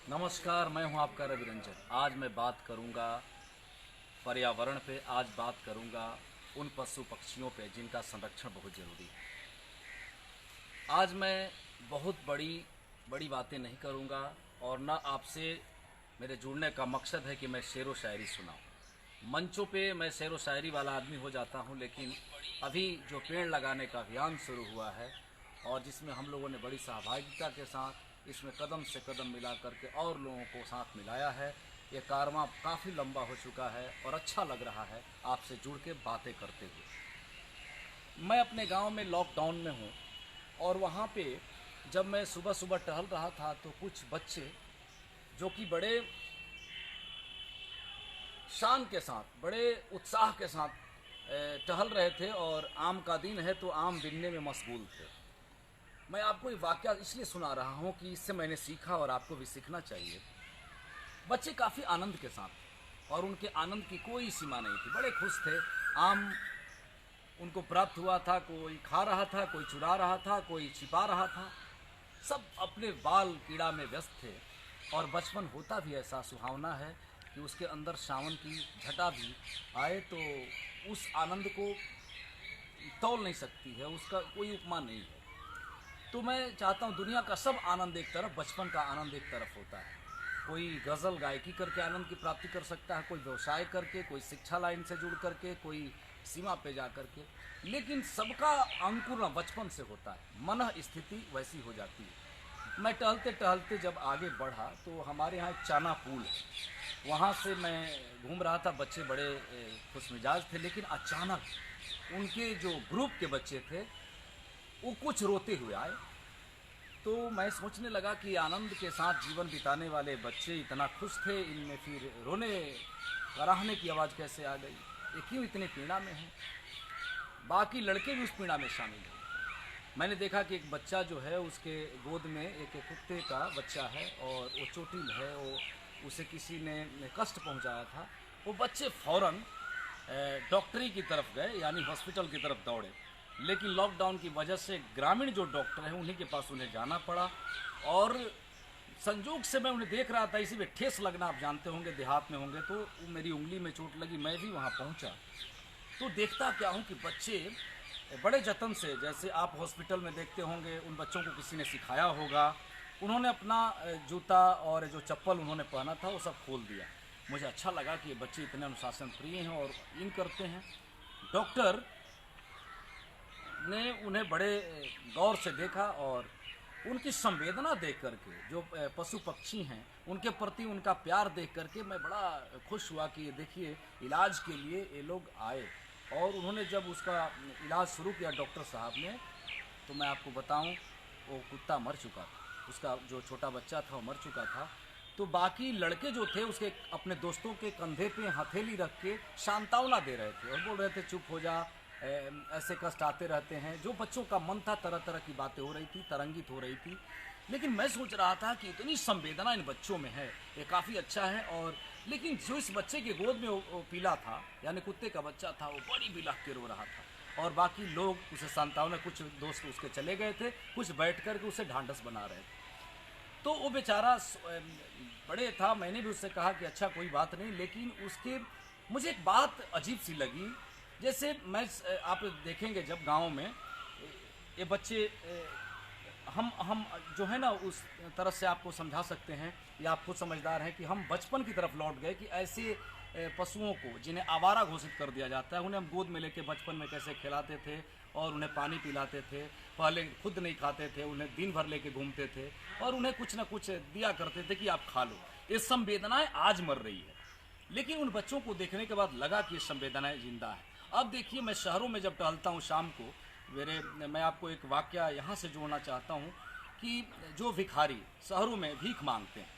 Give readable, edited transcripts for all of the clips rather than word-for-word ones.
नमस्कार, मैं हूं आपका रवि रंजन। आज मैं बात करूंगा पर्यावरण पे। आज बात करूंगा उन पशु पक्षियों पे जिनका संरक्षण बहुत ज़रूरी है। आज मैं बहुत बड़ी बड़ी बातें नहीं करूंगा और न आपसे मेरे जुड़ने का मकसद है कि मैं शेर व शायरी सुनाऊं। मंचों पे मैं शेर व शायरी वाला आदमी हो जाता हूं, लेकिन अभी जो पेड़ लगाने का अभियान शुरू हुआ है और जिसमें हम लोगों ने बड़ी सहभागिता के साथ इसमें कदम से कदम मिला करके और लोगों को साथ मिलाया है, ये कारवां काफ़ी लंबा हो चुका है और अच्छा लग रहा है आपसे जुड़ के बातें करते हुए। मैं अपने गांव में लॉकडाउन में हूँ और वहाँ पे जब मैं सुबह सुबह टहल रहा था तो कुछ बच्चे जो कि बड़े शान के साथ, बड़े उत्साह के साथ टहल रहे थे और आम का दिन है तो आम बिनने में मशगूल थे। मैं आपको ये वाकया इसलिए सुना रहा हूँ कि इससे मैंने सीखा और आपको भी सीखना चाहिए। बच्चे काफ़ी आनंद के साथ थे और उनके आनंद की कोई सीमा नहीं थी, बड़े खुश थे। आम उनको प्राप्त हुआ था, कोई खा रहा था, कोई चुरा रहा था, कोई छिपा रहा था, सब अपने बाल कीड़ा में व्यस्त थे। और बचपन होता भी ऐसा सुहावना है कि उसके अंदर सावन की झटा भी आए तो उस आनंद को तौल नहीं सकती है, उसका कोई उपमा नहीं है। तो मैं चाहता हूँ दुनिया का सब आनंद एक तरफ, बचपन का आनंद एक तरफ होता है। कोई गज़ल गायकी करके आनंद की प्राप्ति कर सकता है, कोई व्यवसाय करके, कोई शिक्षा लाइन से जुड़ करके, कोई सीमा पे जा करके, लेकिन सबका अंकुरण बचपन से होता है। मन स्थिति वैसी हो जाती है। मैं टहलते टहलते जब आगे बढ़ा तो हमारे यहाँ एक चाना पुल है, वहाँ से मैं घूम रहा था। बच्चे बड़े खुश मिजाज थे, लेकिन अचानक उनके जो ग्रुप के बच्चे थे वो कुछ रोते हुए आए। तो मैं सोचने लगा कि आनंद के साथ जीवन बिताने वाले बच्चे इतना खुश थे, इनमें फिर रोने कराहने की आवाज़ कैसे आ गई, ये क्यों इतने पीड़ा में हैं। बाकी लड़के भी उस पीड़ा में शामिल हैं। मैंने देखा कि एक बच्चा जो है उसके गोद में एक कुत्ते का बच्चा है और वो चोटिल है, वो उसे किसी ने कष्ट पहुंचाया था। वो बच्चे फ़ौरन डॉक्टरी की तरफ गए, यानी हॉस्पिटल की तरफ दौड़े। लेकिन लॉकडाउन की वजह से ग्रामीण जो डॉक्टर हैं उन्हीं के पास उन्हें जाना पड़ा और संजोग से मैं उन्हें देख रहा था। इसी में ठेस लगना, आप जानते होंगे, देहात में होंगे तो मेरी उंगली में चोट लगी। मैं भी वहाँ पहुँचा तो देखता क्या हूँ कि बच्चे बड़े जतन से, जैसे आप हॉस्पिटल में देखते होंगे, उन बच्चों को किसी ने सिखाया होगा, उन्होंने अपना जूता और जो चप्पल उन्होंने पहना था वो सब खोल दिया। मुझे अच्छा लगा कि ये बच्चे इतने अनुशासन प्रिय हैं और इन करते हैं। डॉक्टर ने उन्हें बड़े गौर से देखा और उनकी संवेदना देख करके, जो पशु पक्षी हैं उनके प्रति उनका प्यार देख करके मैं बड़ा खुश हुआ कि ये देखिए इलाज के लिए ये लोग आए। और उन्होंने जब उसका इलाज शुरू किया डॉक्टर साहब ने, तो मैं आपको बताऊं वो कुत्ता मर चुका था, उसका जो छोटा बच्चा था वो मर चुका था। तो बाकी लड़के जो थे उसके अपने दोस्तों के कंधे पे हथेली रख के सांत्वना दे रहे थे और बोल रहे थे चुप हो जा, ऐसे कष्ट आते रहते हैं। जो बच्चों का मन था, तरह तरह की बातें हो रही थी, तरंगित हो रही थी। लेकिन मैं सोच रहा था कि इतनी संवेदना इन बच्चों में है, ये काफ़ी अच्छा है। और लेकिन जो इस बच्चे के गोद में वो पीला था, यानी कुत्ते का बच्चा था, वो बड़ी बिलख के रो रहा था और बाकी लोग उसे सांत्वना, कुछ दोस्त उसके चले गए थे, कुछ बैठ कर के उसे ढांढस बना रहे थे। तो वो बेचारा बड़े था। मैंने भी उससे कहा कि अच्छा कोई बात नहीं, लेकिन उसके मुझे एक बात अजीब सी लगी। जैसे मैं आप देखेंगे जब गांव में ये बच्चे हम जो है ना उस तरह से आपको समझा सकते हैं, या आप खुद समझदार हैं कि हम बचपन की तरफ लौट गए कि ऐसे पशुओं को जिन्हें आवारा घोषित कर दिया जाता है, उन्हें हम गोद में लेके बचपन में कैसे खिलाते थे और उन्हें पानी पिलाते थे। पहले खुद नहीं खाते थे, उन्हें दिन भर लेके घूमते थे और उन्हें कुछ ना कुछ दिया करते थे कि आप खा लो। ये संवेदनाएं आज मर रही है, लेकिन उन बच्चों को देखने के बाद लगा कि ये संवेदनाएं जिंदा है। अब देखिए मैं शहरों में जब टहलता हूँ शाम को, मैं आपको एक वाकया यहाँ से जोड़ना चाहता हूँ कि जो भिखारी शहरों में भीख मांगते हैं,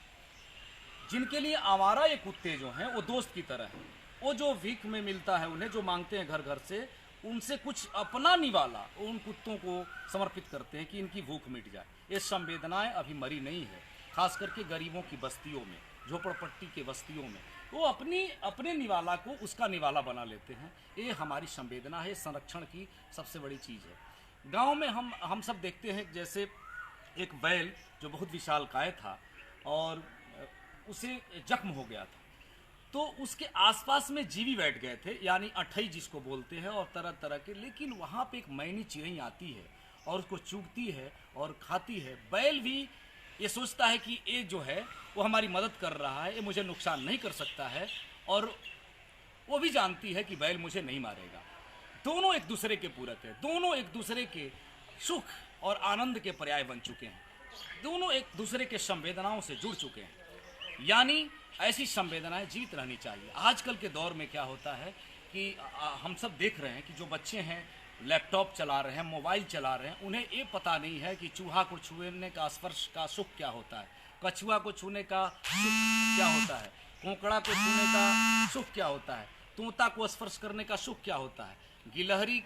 जिनके लिए आवारा ये कुत्ते जो हैं वो दोस्त की तरह हैं, वो जो भीख में मिलता है उन्हें, जो मांगते हैं घर घर से, उनसे कुछ अपना निवाला उन कुत्तों को समर्पित करते हैं कि इनकी भूख मिट जाए। ये संवेदनाएं अभी मरी नहीं है, खास करके गरीबों की बस्तियों में, झोपड़पट्टी के बस्तियों में वो अपने निवाला को उसका निवाला बना लेते हैं। ये हमारी संवेदना है, संरक्षण की सबसे बड़ी चीज़ है। गांव में हम सब देखते हैं, जैसे एक बैल जो बहुत विशालकाय था और उसे जख्म हो गया था। तो उसके आसपास में जीवी बैठ गए थे, यानी अठई जिसको बोलते हैं, और तरह तरह के। लेकिन वहाँ पे एक मैनी चिड़ै आती है और उसको चूगती है और खाती है। बैल भी ये सोचता है कि ये जो है वो हमारी मदद कर रहा है, ये मुझे नुकसान नहीं कर सकता है, और वो भी जानती है कि बैल मुझे नहीं मारेगा। दोनों एक दूसरे के पूरक है, दोनों एक दूसरे के सुख और आनंद के पर्याय बन चुके हैं, दोनों एक दूसरे के संवेदनाओं से जुड़ चुके हैं। यानी ऐसी संवेदनाएं जीवित रहनी चाहिए। आजकल के दौर में क्या होता है कि हम सब देख रहे हैं कि जो बच्चे हैं लैपटॉप चला रहे हैं, मोबाइल चला रहे हैं, उन्हें ये पता नहीं है कि चूहा को छूने का स्पर्श का सुख क्या होता है, कछुआ को छूने का सुख क्या होता है, कोंकड़ा को छूने का सुख क्या होता है, तोता को स्पर्श करने का सुख क्या होता है, गिलहरी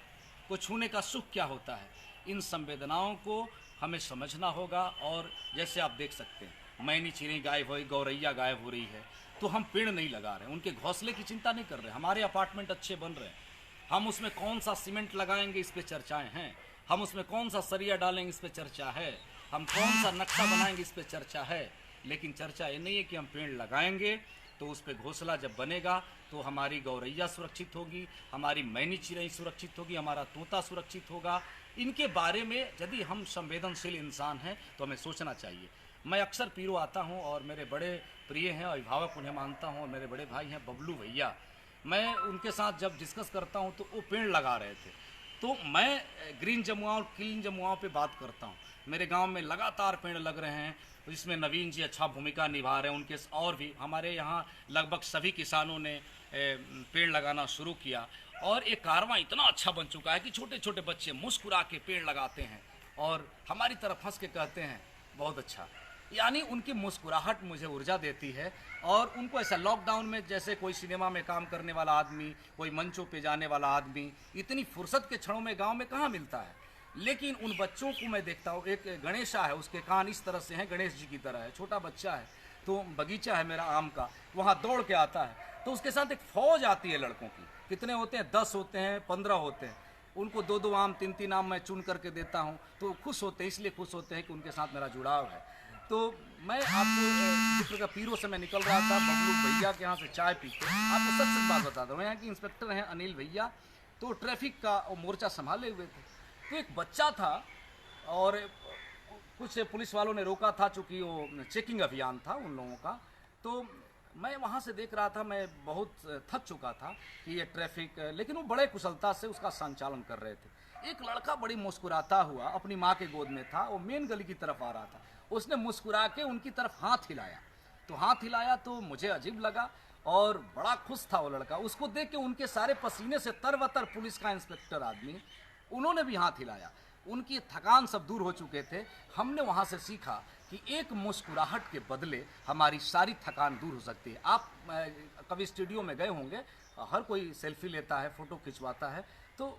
को छूने का सुख क्या होता है। इन संवेदनाओं को हमें समझना होगा। और जैसे आप देख सकते हैं मैनी चिड़ै गायब हुई, गौरैया गायब हो रही है, तो हम पेड़ नहीं लगा रहे, उनके घोंसले की चिंता नहीं कर रहे। हमारे अपार्टमेंट अच्छे बन रहे हैं, हम उसमें कौन सा सीमेंट लगाएंगे इस पे चर्चाएं हैं, हम उसमें कौन सा सरिया डालेंगे इस पे चर्चा है, हम कौन सा नक्शा बनाएंगे इस पे चर्चा है। लेकिन चर्चा ये नहीं है कि हम पेड़ लगाएंगे तो उस पर घोंसला जब बनेगा तो हमारी गौरैया सुरक्षित होगी, हमारी मैनी चिड़ै सुरक्षित होगी, हमारा तोता सुरक्षित होगा। इनके बारे में यदि हम संवेदनशील इंसान हैं तो हमें सोचना चाहिए। मैं अक्सर पीरो आता हूं और मेरे बड़े प्रिय हैं, अभिभावक उन्हें मानता हूं, और मेरे बड़े भाई हैं बबलू भैया। मैं उनके साथ जब डिस्कस करता हूं तो वो पेड़ लगा रहे थे, तो मैं ग्रीन जमुआ और क्लीन जमुआ पे बात करता हूं। मेरे गांव में लगातार पेड़ लग रहे हैं, जिसमें नवीन जी अच्छा भूमिका निभा रहे हैं। उनके और भी हमारे यहाँ लगभग सभी किसानों ने पेड़ लगाना शुरू किया, और ये कारवां इतना अच्छा बन चुका है कि छोटे छोटे बच्चे मुस्कुरा के पेड़ लगाते हैं और हमारी तरफ हंस के कहते हैं बहुत अच्छा। यानी उनकी मुस्कुराहट मुझे ऊर्जा देती है। और उनको ऐसा लॉकडाउन में जैसे कोई सिनेमा में काम करने वाला आदमी, कोई मंचों पे जाने वाला आदमी इतनी फुर्सत के क्षणों में गांव में कहाँ मिलता है। लेकिन उन बच्चों को मैं देखता हूँ, एक गणेशा है, उसके कान इस तरह से हैं, गणेश जी की तरह है, छोटा बच्चा है, तो बगीचा है मेरा आम का, वहाँ दौड़ के आता है, तो उसके साथ एक फौज आती है लड़कों की। कितने होते हैं? 10 होते हैं, 15 होते हैं। उनको 2-2 आम 3-3 आम मैं चुन करके देता हूँ, तो खुश होते हैं। इसलिए खुश होते हैं कि उनके साथ मेरा जुड़ाव है। तो मैं आपको जिक्र का पीरो से मैं निकल रहा था बबलू भैया के यहाँ से चाय पी के, आपको सच सच बात बताता हूँ। यहाँ के इंस्पेक्टर हैं अनिल भैया, तो ट्रैफिक का मोर्चा संभाले हुए थे। तो एक बच्चा था और कुछ पुलिस वालों ने रोका था, चूँकि वो चेकिंग अभियान था उन लोगों का। तो मैं वहाँ से देख रहा था, मैं बहुत थक चुका था कि ये ट्रैफिक, लेकिन वो बड़े कुशलता से उसका संचालन कर रहे थे। एक लड़का बड़ी मुस्कुराता हुआ अपनी माँ के गोद में था, वो मेन गली की तरफ आ रहा था। उसने मुस्कुरा के उनकी तरफ हाथ हिलाया, तो हाथ हिलाया तो मुझे अजीब लगा और बड़ा खुश था वो लड़का। उसको देख के उनके सारे पसीने से तरबतर पुलिस का इंस्पेक्टर आदमी, उन्होंने भी हाथ हिलाया। उनकी थकान सब दूर हो चुके थे। हमने वहाँ से सीखा कि एक मुस्कुराहट के बदले हमारी सारी थकान दूर हो सकती है। आप कभी स्टूडियो में गए होंगे, हर कोई सेल्फी लेता है, फ़ोटो खिंचवाता है, तो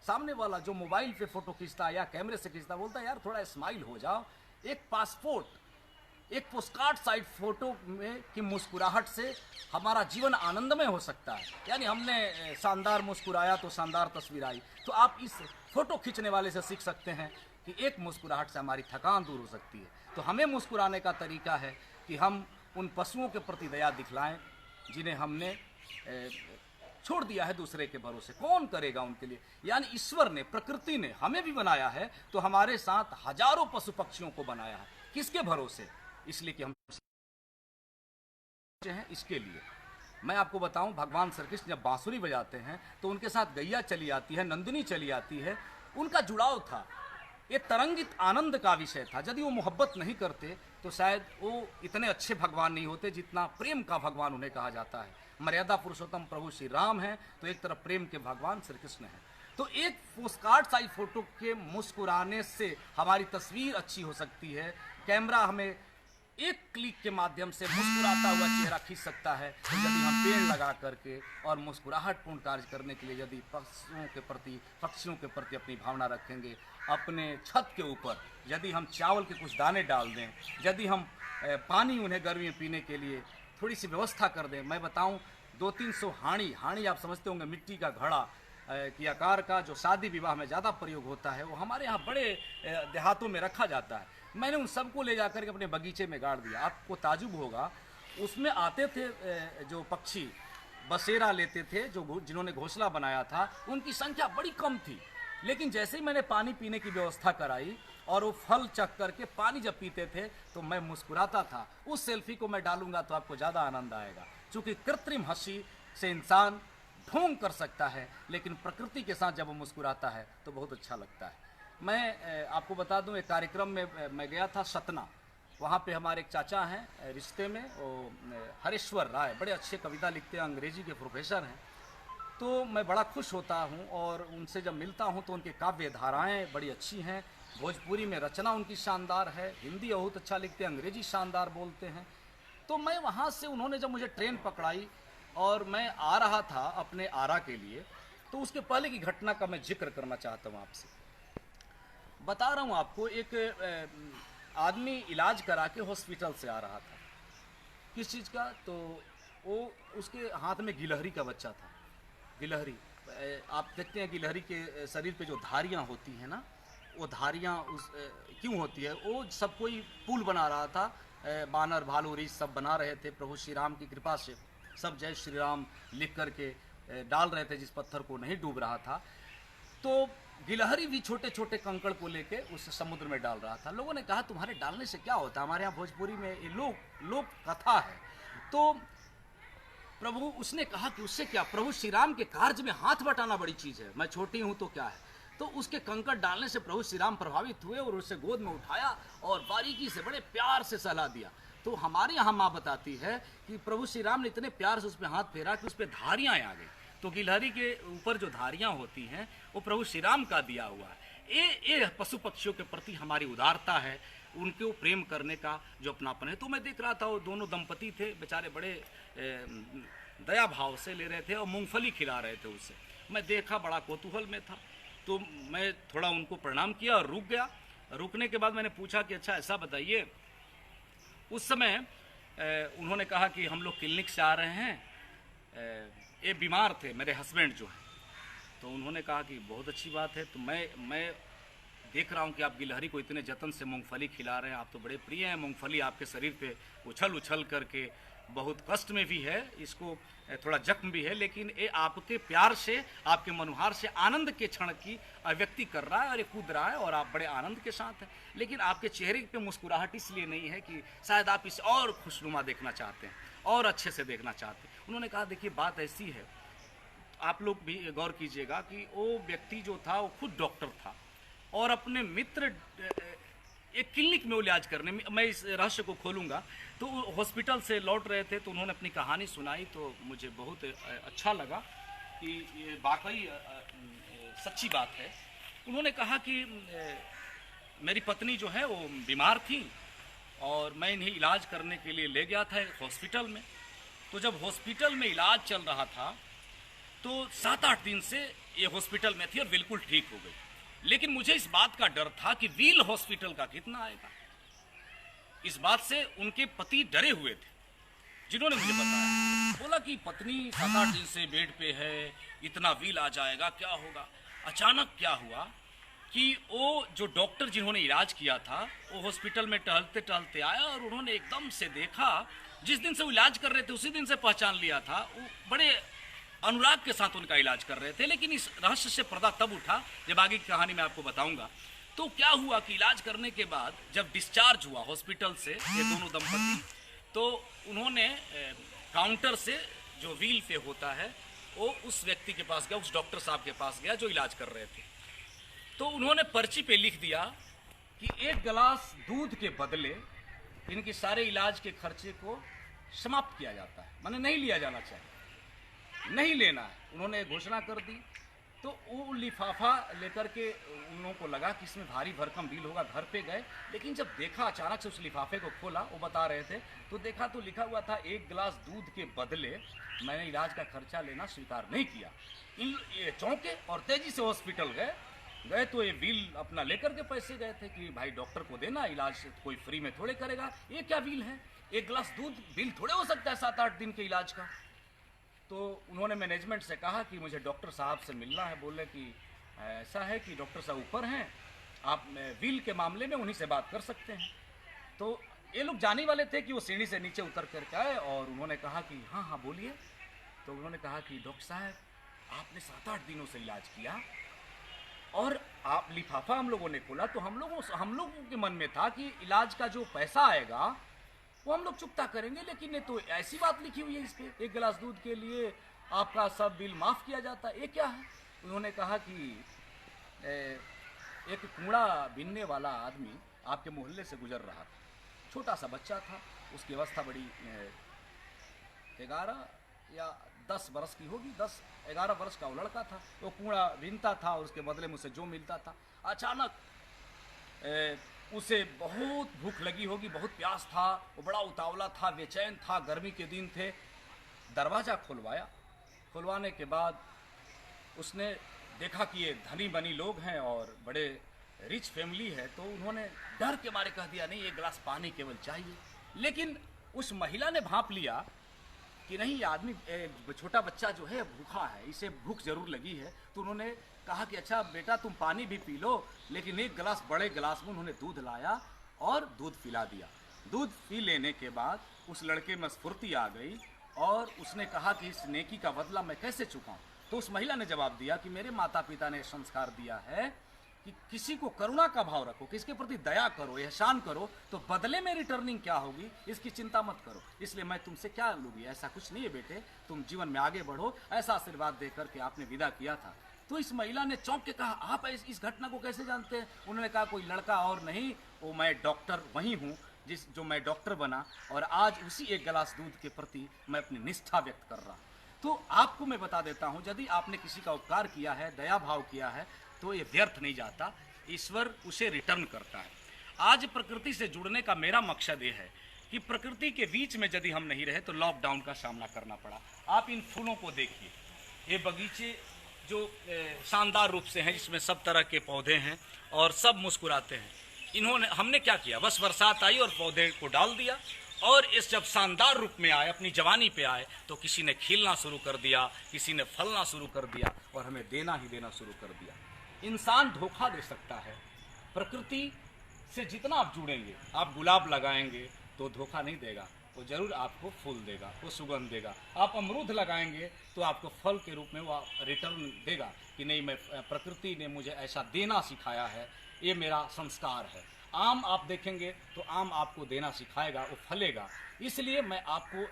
सामने वाला जो मोबाइल पे फ़ोटो खींचता है या कैमरे से खींचता है, बोलता है यार थोड़ा स्माइल हो जाओ। एक पासपोर्ट, एक पोस्टकार्ड साइज फोटो में की मुस्कुराहट से हमारा जीवन आनंदमय हो सकता है। यानी हमने शानदार मुस्कुराया तो शानदार तस्वीर आई। तो आप इस फोटो खींचने वाले से सीख सकते हैं कि एक मुस्कुराहट से हमारी थकान दूर हो सकती है। तो हमें मुस्कुराने का तरीका है कि हम उन पशुओं के प्रति दया दिखलाएं जिन्हें हमने छोड़ दिया है दूसरे के भरोसे। कौन करेगा उनके लिए? यानी ईश्वर ने, प्रकृति ने हमें भी बनाया है, तो हमारे साथ हजारों पशु पक्षियों को बनाया है। किसके भरोसे? इसलिए कि हम हैं। इसके लिए मैं आपको बताऊं, भगवान श्री कृष्ण जब बांसुरी बजाते हैं तो उनके साथ गैया चली आती है, नंदिनी चली आती है। उनका जुड़ाव था, ये तरंगित आनंद का विषय था। यदि वो मोहब्बत नहीं करते तो शायद वो इतने अच्छे भगवान नहीं होते जितना प्रेम का भगवान उन्हें कहा जाता है। मर्यादा पुरुषोत्तम प्रभु श्री राम हैं, तो एक तरफ प्रेम के भगवान श्री कृष्ण हैं। तो एक पोस्टकार्ड साइज फोटो के मुस्कुराने से हमारी तस्वीर अच्छी हो सकती है। कैमरा हमें एक क्लिक के माध्यम से मुस्कुराता हुआ चेहरा खींच सकता है। तो यदि हम पेड़ लगा करके और मुस्कुराहटपूर्ण कार्य करने के लिए यदि पक्षियों के प्रति अपनी भावना रखेंगे, अपने छत के ऊपर यदि हम चावल के कुछ दाने डाल दें, यदि हम पानी उन्हें गर्मी में पीने के लिए थोड़ी सी व्यवस्था कर दें। मैं बताऊं, 200-300 हाड़ी आप समझते होंगे, मिट्टी का घड़ा की आकार का, जो शादी विवाह में ज़्यादा प्रयोग होता है, वो हमारे यहाँ बड़े देहातों में रखा जाता है। मैंने उन सबको ले जाकर के अपने बगीचे में गाड़ दिया। आपको ताजुब होगा, उसमें आते थे जो पक्षी बसेरा लेते थे, जो जिन्होंने घोंसला बनाया था, उनकी संख्या बड़ी कम थी। लेकिन जैसे ही मैंने पानी पीने की व्यवस्था कराई और वो फल चख करके पानी जब पीते थे तो मैं मुस्कुराता था। उस सेल्फी को मैं डालूंगा तो आपको ज़्यादा आनंद आएगा, क्योंकि कृत्रिम हंसी से इंसान ढोंग कर सकता है, लेकिन प्रकृति के साथ जब वो मुस्कुराता है तो बहुत अच्छा लगता है। मैं आपको बता दूं, एक कार्यक्रम में मैं गया था सतना। वहाँ पे हमारे एक चाचा हैं रिश्ते में, वो हरेश्वर राय, बड़े अच्छे कविता लिखते हैं, अंग्रेजी के प्रोफेसर हैं। तो मैं बड़ा खुश होता हूँ और उनसे जब मिलता हूँ तो उनके काव्य धाराएँ बड़ी अच्छी हैं। भोजपुरी में रचना उनकी शानदार है, हिंदी बहुत अच्छा लिखते हैं, अंग्रेजी शानदार बोलते हैं। तो मैं वहाँ से, उन्होंने जब मुझे ट्रेन पकड़ाई और मैं आ रहा था अपने आरा के लिए, तो उसके पहले की घटना का मैं जिक्र करना चाहता हूँ आपसे। बता रहा हूँ आपको, एक आदमी इलाज करा के हॉस्पिटल से आ रहा था। किस चीज़ का? तो वो उसके हाथ में गिलहरी का बच्चा था। गिलहरी, आप देखते हैं गिलहरी के शरीर पे जो धारियाँ होती हैं ना, वो धारियाँ क्यों होती है? वो सब कोई पुल बना रहा था, बानर भालू रीछ सब बना रहे थे, प्रभु श्री राम की कृपा से सब जय श्री राम लिख करके डाल रहे थे जिस पत्थर को नहीं डूब रहा था। तो गिलहरी भी छोटे छोटे कंकड़ को लेके उस समुद्र में डाल रहा था। लोगों ने कहा तुम्हारे डालने से क्या होता है? हमारे यहाँ भोजपुरी में ये लोक कथा है। तो प्रभु, उसने कहा कि उससे क्या, प्रभु श्री राम के कार्य में हाथ बटाना बड़ी चीज़ है, मैं छोटी हूँ तो क्या है। तो उसके कंकड़ डालने से प्रभु श्री राम प्रभावित हुए और उसे गोद में उठाया और बारीकी से बड़े प्यार से सलाह दिया। तो हमारे यहाँ माँ बताती है कि प्रभु श्री राम ने इतने प्यार से उस पर हाथ फेरा कि उस पर धारियाँ आ गई। तो गिलहरी के ऊपर जो धारियाँ होती हैं वो प्रभु श्री राम का दिया हुआ है। ये पशु पक्षियों के प्रति हमारी उदारता है, उनको प्रेम करने का जो अपनापन है। तो मैं देख रहा था वो दोनों दंपति थे, बेचारे बड़े दया भाव से ले रहे थे और मूंगफली खिला रहे थे उसे। मैं देखा, बड़ा कौतूहल में था, तो मैं थोड़ा उनको प्रणाम किया और रुक गया। रुकने के बाद मैंने पूछा कि अच्छा ऐसा बताइए, उस समय उन्होंने कहा कि हम लोग क्लिनिक से आ रहे हैं, ये बीमार थे मेरे हस्बैंड जो हैं। तो उन्होंने कहा कि बहुत अच्छी बात है। तो मैं देख रहा हूँ कि आप गिलहरी को इतने जतन से मूंगफली खिला रहे हैं, आप तो बड़े प्रिय हैं। मूंगफली आपके शरीर पे उछल उछल करके बहुत कष्ट में भी है, इसको थोड़ा जख्म भी है, लेकिन ये आपके प्यार से, आपके मनुहार से आनंद के क्षण की अभिव्यक्ति कर रहा है और ये कूद रहा है और आप बड़े आनंद के साथ हैं। लेकिन आपके चेहरे पे मुस्कुराहट इसलिए नहीं है कि शायद आप इसे और खुशनुमा देखना चाहते हैं और अच्छे से देखना चाहते हैं। उन्होंने कहा देखिए बात ऐसी है, आप लोग भी गौर कीजिएगा कि वो व्यक्ति जो था वो खुद डॉक्टर था और अपने मित्र एक क्लिनिक में वो इलाज करने में, मैं इस रहस्य को खोलूँगा, तो हॉस्पिटल से लौट रहे थे तो उन्होंने अपनी कहानी सुनाई। तो मुझे बहुत अच्छा लगा कि ये वाकई सच्ची बात है। उन्होंने कहा कि मेरी पत्नी जो है वो बीमार थी और मैं इन्हें इलाज करने के लिए ले गया था हॉस्पिटल में। तो जब हॉस्पिटल में इलाज चल रहा था तो 7-8 दिन से ये हॉस्पिटल में थी और बिल्कुल ठीक हो गई। लेकिन मुझे इस बात का डर था कि बिल हॉस्पिटल का कितना आएगा। इस बात से उनके पति डरे हुए थे, जिन्होंने मुझे बताया, बोला कि पत्नी 7-8 दिन से बेड पे है, इतना बिल आ जाएगा, क्या होगा। अचानक क्या हुआ कि वो जो डॉक्टर जिन्होंने इलाज किया था वो हॉस्पिटल में टहलते टहलते आया और उन्होंने एकदम से देखा, जिस दिन से वो इलाज कर रहे थे उसी दिन से पहचान लिया था। वो बड़े अनुराग के साथ उनका इलाज कर रहे थे। लेकिन इस रहस्य से पर्दा तब उठा जब आगे की कहानी मैं आपको बताऊंगा। तो क्या हुआ कि इलाज करने के बाद जब डिस्चार्ज हुआ हॉस्पिटल से ये दोनों दंपति, तो उन्होंने काउंटर से जो व्हील पे होता है वो उस व्यक्ति के पास गया, उस डॉक्टर साहब के पास गया जो इलाज कर रहे थे। तो उन्होंने पर्ची पे लिख दिया कि 1 गिलास दूध के बदले इनके सारे इलाज के खर्चे को समाप्त किया जाता है, माने नहीं लिया जाना चाहिए, नहीं लेना है। उन्होंने घोषणा कर दी। तो वो लिफाफा लेकर के उन लोगों को लगा कि इसमें भारी भरकम बिल होगा, घर पे गए। लेकिन जब देखा, अचानक से उस लिफाफे को खोला, वो बता रहे थे, तो देखा तो लिखा हुआ था 1 गिलास दूध के बदले मैंने इलाज का खर्चा लेना स्वीकार नहीं किया। ये चौंके और तेजी से हॉस्पिटल गए तो ये बिल अपना लेकर के पैसे गए थे कि भाई डॉक्टर को देना, इलाज कोई फ्री में थोड़े करेगा, ये क्या बिल है, 1 गिलास दूध बिल थोड़े हो सकता है 7-8 दिन के इलाज का। तो उन्होंने मैनेजमेंट से कहा कि मुझे डॉक्टर साहब से मिलना है। बोले कि ऐसा है कि डॉक्टर साहब ऊपर हैं, आप बिल के मामले में उन्हीं से बात कर सकते हैं। तो ये लोग जाने वाले थे कि वो सीढ़ी से नीचे उतर करके आए और उन्होंने कहा कि हाँ हाँ बोलिए। तो उन्होंने कहा कि डॉक्टर साहब, आपने 7-8 दिनों से इलाज किया और आप लिफाफा हम लोगों ने खोला तो हम लोगों के मन में था कि इलाज का जो पैसा आएगा वो हम लोग चुकता करेंगे, लेकिन ये तो ऐसी बात लिखी हुई है इस पे, 1 गिलास दूध के लिए आपका सब बिल माफ़ किया जाता है, ये क्या है? उन्होंने कहा कि एक कूड़ा बीनने वाला आदमी आपके मोहल्ले से गुजर रहा था, छोटा सा बच्चा था, उसकी अवस्था बड़ी 11 या 10 बरस की होगी, 10-11 वर्ष का वो लड़का था। वो कूड़ा बीनता था और उसके बदले में उसे जो मिलता था। अचानक उसे बहुत भूख लगी होगी, बहुत प्यास था, वो बड़ा उतावला था, बेचैन था, गर्मी के दिन थे। दरवाज़ा खुलवाने के बाद उसने देखा कि ये धनी बनी लोग हैं और बड़े रिच फैमिली है, तो उन्होंने डर के मारे कह दिया नहीं, 1 गिलास पानी केवल चाहिए। लेकिन उस महिला ने भांप लिया कि नहीं, ये आदमी छोटा बच्चा जो है भूखा है, इसे भूख जरूर लगी है। तो उन्होंने कहा कि अच्छा बेटा तुम पानी भी पी लो, लेकिन 1 गिलास बड़े गिलास में उन्होंने दूध लाया और दूध पिला दिया। दूध पी लेने के बाद उस लड़के में स्फूर्ति आ गई और उसने कहा कि इस नेकी का बदला मैं कैसे चुकाऊं। तो उस महिला ने जवाब दिया कि मेरे माता पिता ने संस्कार दिया है कि किसी को करुणा का भाव रखो, किसी के प्रति दया करो, एहसान करो, तो बदले में रिटर्निंग क्या होगी इसकी चिंता मत करो, इसलिए मैं तुमसे क्या लूँगी, ऐसा कुछ नहीं है बेटे, तुम जीवन में आगे बढ़ो, ऐसा आशीर्वाद देकर के आपने विदा किया था। तो इस महिला ने चौंक के कहा, आप इस घटना को कैसे जानते हैं? उन्होंने कहा कोई लड़का और नहीं, वो मैं डॉक्टर वही हूँ जो मैं डॉक्टर बना और आज उसी 1 गिलास दूध के प्रति मैं अपनी निष्ठा व्यक्त कर रहा हूँ। तो आपको मैं बता देता हूँ, यदि आपने किसी का उपकार किया है, दया भाव किया है, तो ये व्यर्थ नहीं जाता, ईश्वर उसे रिटर्न करता है। आज प्रकृति से जुड़ने का मेरा मकसद ये है कि प्रकृति के बीच में यदि हम नहीं रहे तो लॉकडाउन का सामना करना पड़ा। आप इन फूलों को देखिए, ये बगीचे जो शानदार रूप से हैं, जिसमें सब तरह के पौधे हैं और सब मुस्कुराते हैं। हमने क्या किया, बस बरसात आई और पौधे को डाल दिया और इस जब शानदार रूप में आए, अपनी जवानी पे आए, तो किसी ने खिलना शुरू कर दिया, किसी ने फलना शुरू कर दिया और हमें देना ही देना शुरू कर दिया। इंसान धोखा दे सकता है, प्रकृति से जितना आप जुड़ेंगे, आप गुलाब लगाएंगे तो धोखा नहीं देगा, वो जरूर आपको फूल देगा, वो सुगंध देगा। आप अमरूद लगाएंगे तो आपको फल के रूप में वो रिटर्न देगा कि नहीं, मैं प्रकृति ने मुझे ऐसा देना सिखाया है, ये मेरा संस्कार है। आम आप देखेंगे तो आम आपको देना सिखाएगा, वो फलेगा। इसलिए मैं आपको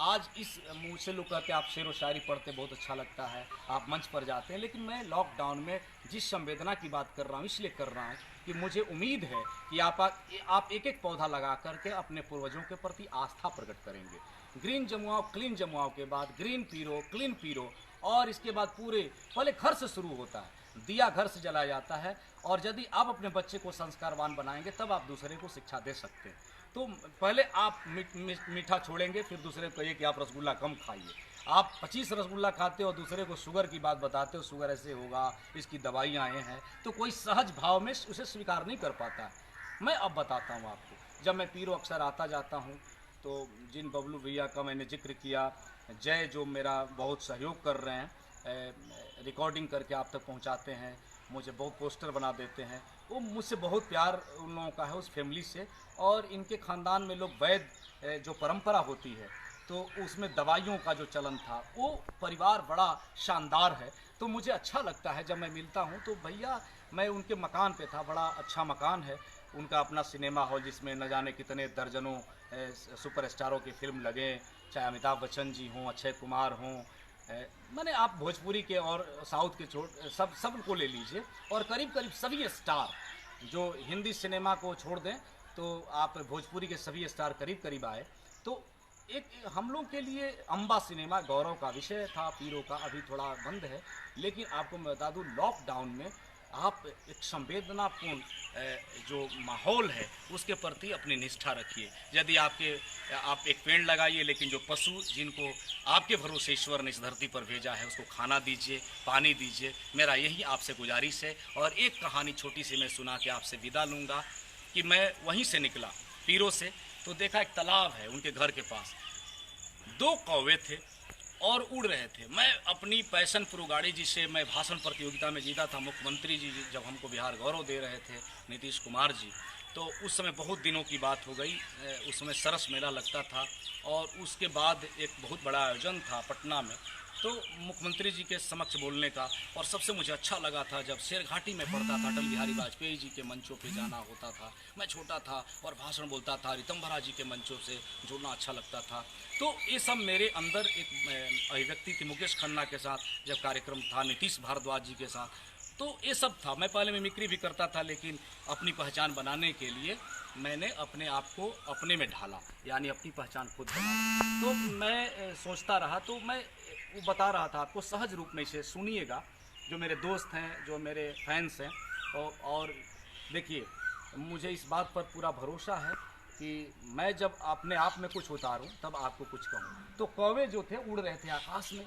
आज इस मुझसे लोग कहते हैं आप शेर व शायरी पढ़ते बहुत अच्छा लगता है, आप मंच पर जाते हैं, लेकिन मैं लॉकडाउन में जिस संवेदना की बात कर रहा हूँ इसलिए कर रहा हूँ कि मुझे उम्मीद है कि आप एक एक पौधा लगा करके अपने पूर्वजों के प्रति आस्था प्रकट करेंगे। ग्रीन जमुआओ क्लीन जमुआओ के बाद ग्रीन पीरो क्लीन पीरो, और इसके बाद पहले घर से शुरू होता है, दिया घर से जलाया जाता है, और यदि आप अपने बच्चे को संस्कारवान बनाएंगे तब आप दूसरे को शिक्षा दे सकते हैं। तो पहले आप मीठा छोड़ेंगे, फिर दूसरे को कहिए कि आप रसगुल्ला कम खाइए। आप 25 रसगुल्ला खाते हो और दूसरे को शुगर की बात बताते हो, शुगर ऐसे होगा, इसकी दवाइयाँ आए हैं, तो कोई सहज भाव में उसे स्वीकार नहीं कर पाता है। मैं अब बताता हूँ आपको, जब मैं पीरो अक्सर आता जाता हूँ तो जिन बबलू भैया का मैंने जिक्र किया, जय जो मेरा बहुत सहयोग कर रहे हैं, रिकॉर्डिंग करके आप तक पहुंचाते हैं, मुझे बहुत पोस्टर बना देते हैं, वो मुझसे बहुत प्यार उन लोगों का है, उस फैमिली से। और इनके ख़ानदान में लोग वैद्य जो परंपरा होती है तो उसमें दवाइयों का जो चलन था, वो परिवार बड़ा शानदार है। तो मुझे अच्छा लगता है जब मैं मिलता हूँ तो भैया, मैं उनके मकान पे था, बड़ा अच्छा मकान है उनका, अपना सिनेमा हॉल जिसमें न जाने कितने दर्जनों सुपरस्टारों की फिल्म लगे, चाहे अमिताभ बच्चन जी हों, अक्षय कुमार हों, मैंने आप भोजपुरी के और साउथ के सबको ले लीजिए, और करीब करीब सभी स्टार जो हिंदी सिनेमा को छोड़ दें तो आप भोजपुरी के सभी स्टार करीब करीब आए। तो एक हम लोग के लिए अम्बा सिनेमा गौरव का विषय था, पीरो का अभी थोड़ा बंद है, लेकिन आपको मैं बता दूं लॉकडाउन में आप एक संवेदनापूर्ण जो माहौल है उसके प्रति अपनी निष्ठा रखिए। यदि आप एक पेड़ लगाइए, लेकिन जो पशु जिनको आपके भरोसे ईश्वर ने इस धरती पर भेजा है उसको खाना दीजिए, पानी दीजिए। मेरा यही आपसे गुजारिश है। और एक कहानी छोटी सी मैं सुना के आपसे विदा लूँगा कि मैं वहीं से निकला पीरो से, तो देखा एक तालाब है उनके घर के पास, 2 कौवे थे और उड़ रहे थे। मैं अपनी पैशन प्रो गाड़ी जिसे मैं भाषण प्रतियोगिता में जीता था, मुख्यमंत्री जी जब हमको बिहार गौरव दे रहे थे, नीतीश कुमार जी, तो उस समय बहुत दिनों की बात हो गई। उस समय सरस मेला लगता था और उसके बाद एक बहुत बड़ा आयोजन था पटना में, तो मुख्यमंत्री जी के समक्ष बोलने का। और सबसे मुझे अच्छा लगा था जब शेरघाटी में पढ़ता था, अटल बिहारी वाजपेयी जी के मंचों पे जाना होता था। मैं छोटा था और भाषण बोलता था, रितंभरा जी के मंचों से जुड़ना अच्छा लगता था। तो ये सब मेरे अंदर एक अभिव्यक्ति थी। मुकेश खन्ना के साथ जब कार्यक्रम था, नीतीश भारद्वाज जी के साथ, तो ये सब था। मैं पहले मिमिक्री भी करता था, लेकिन अपनी पहचान बनाने के लिए मैंने अपने आप को अपने में ढाला, यानी अपनी पहचान खुद बना। तो मैं सोचता रहा, तो मैं वो बता रहा था आपको, सहज रूप में इसे सुनिएगा। जो मेरे दोस्त हैं, जो मेरे फैंस हैं, और देखिए, मुझे इस बात पर पूरा भरोसा है कि मैं जब अपने आप में कुछ उतारूं तब आपको कुछ कहूं। तो कौवे जो थे उड़ रहे थे आकाश में।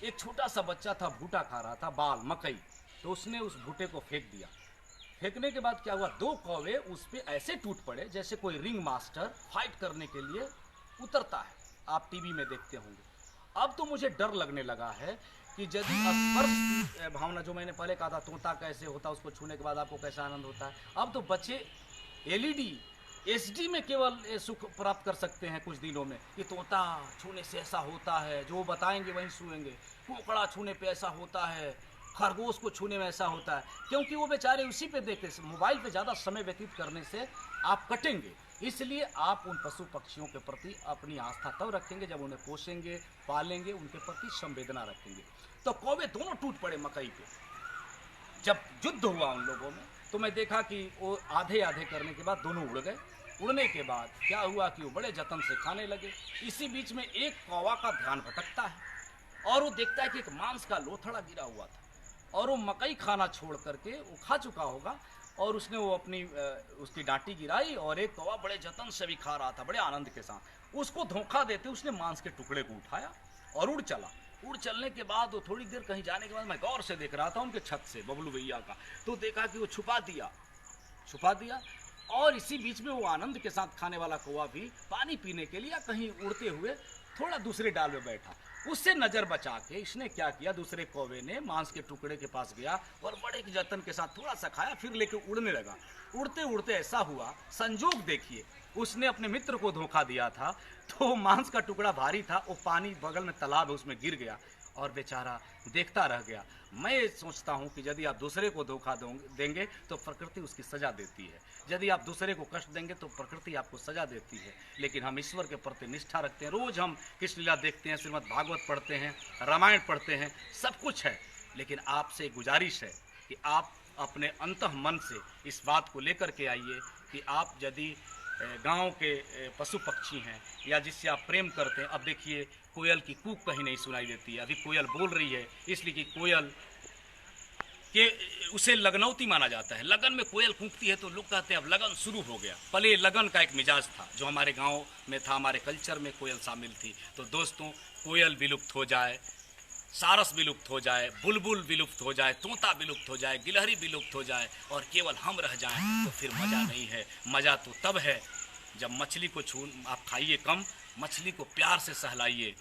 एक छोटा सा बच्चा था, भूटा खा रहा था, बाल मकई, तो उसने उस भूटे को फेंक दिया। फेंकने के बाद क्या हुआ, 2 कौवे उस पर ऐसे टूट पड़े जैसे कोई रिंग मास्टर फाइट करने के लिए उतरता है, आप टीवी में देखते होंगे। अब तो मुझे डर लगने लगा है कि यदि स्पर्श भावना, जो मैंने पहले कहा था तोता कैसे होता है, उसको छूने के बाद आपको कैसा आनंद होता है, अब तो बच्चे एलईडी एचडी में केवल सुख प्राप्त कर सकते हैं कुछ दिनों में, कि तोता छूने से ऐसा होता है, जो बताएंगे वहीं छूएंगे, कोकड़ा छूने पे ऐसा होता है, खरगोश को छूने में ऐसा होता है, क्योंकि वो बेचारे उसी पे देखते। मोबाइल पे ज़्यादा समय व्यतीत करने से आप कटेंगे। इसलिए आप उन पशु पक्षियों के प्रति अपनी आस्था तब रखेंगे जब उन्हें पोसेंगे, पालेंगे, उनके प्रति संवेदना रखेंगे। तो कौवे दोनों टूट पड़े मकई पे। जब युद्ध हुआ उन लोगों में, तो मैं देखा कि वो आधे आधे करने के बाद दोनों उड़ गए। उड़ने के बाद क्या हुआ कि वो बड़े जतन से खाने लगे। इसी बीच में एक कौवा का ध्यान भटकता है और वो देखता है कि एक मांस का लोथड़ा गिरा हुआ था, और वो मकई खाना छोड़ करके वो खा चुका होगा, और उसने वो अपनी उसकी डांटी गिराई, और एक कौवा बड़े जतन से भी खा रहा था, बड़े आनंद के साथ। उसको धोखा देते उसने मांस के टुकड़े को उठाया और उड़ चला। उड़ चलने के बाद वो थोड़ी देर कहीं जाने के बाद मैं गौर से देख रहा था उनके छत से, बबलू भैया का, तो देखा कि वो छुपा दिया। और इसी बीच में वो आनंद के साथ खाने वाला कौवा भी पानी पीने के लिए कहीं उड़ते हुए थोड़ा दूसरे डाल में बैठा। उससे नजर बचा के इसने क्या किया, दूसरे कौवे ने मांस के टुकड़े के पास गया और बड़े जतन के साथ थोड़ा सा खाया, फिर लेके उड़ने लगा। उड़ते उड़ते ऐसा हुआ, संजोग देखिए, उसने अपने मित्र को धोखा दिया था, तो मांस का टुकड़ा भारी था, वो पानी बगल में तालाब है उसमें गिर गया और बेचारा देखता रह गया। मैं सोचता हूँ कि यदि आप दूसरे को धोखा देंगे तो प्रकृति उसकी सजा देती है, यदि आप दूसरे को कष्ट देंगे तो प्रकृति आपको सजा देती है। लेकिन हम ईश्वर के प्रति निष्ठा रखते हैं। रोज हम कृष्ण लीला देखते हैं, श्रीमद् भागवत पढ़ते हैं, रामायण पढ़ते हैं, सब कुछ है। लेकिन आपसे गुजारिश है कि आप अपने अंतः मन से इस बात को लेकर के आइए कि आप यदि गांव के पशु पक्षी हैं या जिससे आप प्रेम करते हैं। अब देखिए, कोयल की कूक कहीं नहीं सुनाई देती है। अभी कोयल बोल रही है इसलिए कि कोयल के उसे लगनौती माना जाता है। लगन में कोयल कूकती है तो लोग कहते हैं अब लगन शुरू हो गया। पहले लगन का एक मिजाज था जो हमारे गांव में था, हमारे कल्चर में कोयल शामिल थी। तो दोस्तों, कोयल विलुप्त हो जाए, सारस विलुप्त हो जाए, बुलबुल विलुप्त हो जाए, तोता विलुप्त हो जाए, गिलहरी विलुप्त हो जाए और केवल हम रह जाएं, तो फिर मज़ा नहीं है। मज़ा तो तब है जब मछली को आप खाइए कम, मछली को प्यार से सहलाइए।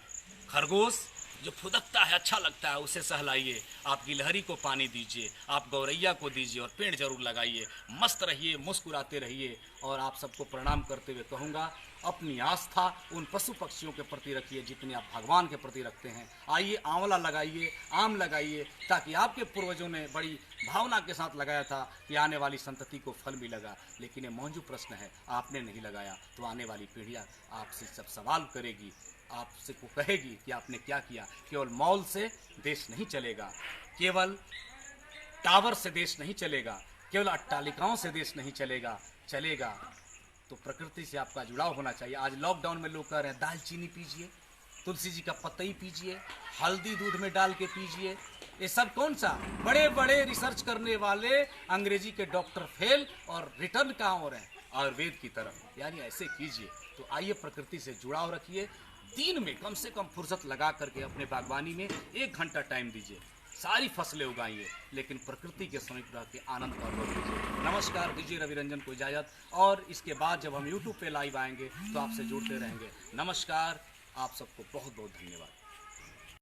खरगोश जो फुदकता है, अच्छा लगता है, उसे सहलाइए। आप गिलहरी को पानी दीजिए, आप गौरैया को दीजिए और पेड़ जरूर लगाइए। मस्त रहिए, मुस्कुराते रहिए। और आप सबको प्रणाम करते हुए कहूँगा, अपनी आस्था उन पशु पक्षियों के प्रति रखिए जितनी आप भगवान के प्रति रखते हैं। आइए, आंवला लगाइए, आम लगाइए, ताकि आपके पूर्वजों ने बड़ी भावना के साथ लगाया था कि आने वाली संतति को फल मिलेगा। लेकिन ये मौजूद प्रश्न है, आपने नहीं लगाया तो आने वाली पीढ़ियाँ आपसे सब सवाल करेगी, आपसे को कहेगी कि आपने क्या किया। केवल मॉल से देश नहीं चलेगा, केवल टावर से देश नहीं चलेगा, केवल अट्टालिकाओं से देश नहीं चलेगा। तो प्रकृति से आपका जुड़ाव होना चाहिए। आज लॉकडाउन में लोग कह रहे हैं दालचीनी पीजिए, तुलसी जी का पत्ती पीजिए, हल्दी दूध में डाल के पीजिए। ये सब कौन सा? बड़े बड़े रिसर्च करने वाले अंग्रेजी के डॉक्टर फेल और रिटर्न कहाँ हो रहे हैं? आयुर्वेद की तरफ। यानी ऐसे कीजिए। तो आइए, प्रकृति से जुड़ाव रखिए। दिन में कम से कम फुर्सत लगा करके अपने बागवानी में 1 घंटा टाइम दीजिए। सारी फसलें उगाइए, लेकिन प्रकृति के समीप रह के आनंद का अनुभव लीजिए। नमस्कार, दीजिए रवि रंजन को इजाज़त। और इसके बाद जब हम YouTube पे लाइव आएंगे तो आपसे जुड़ते रहेंगे। नमस्कार, आप सबको बहुत बहुत धन्यवाद।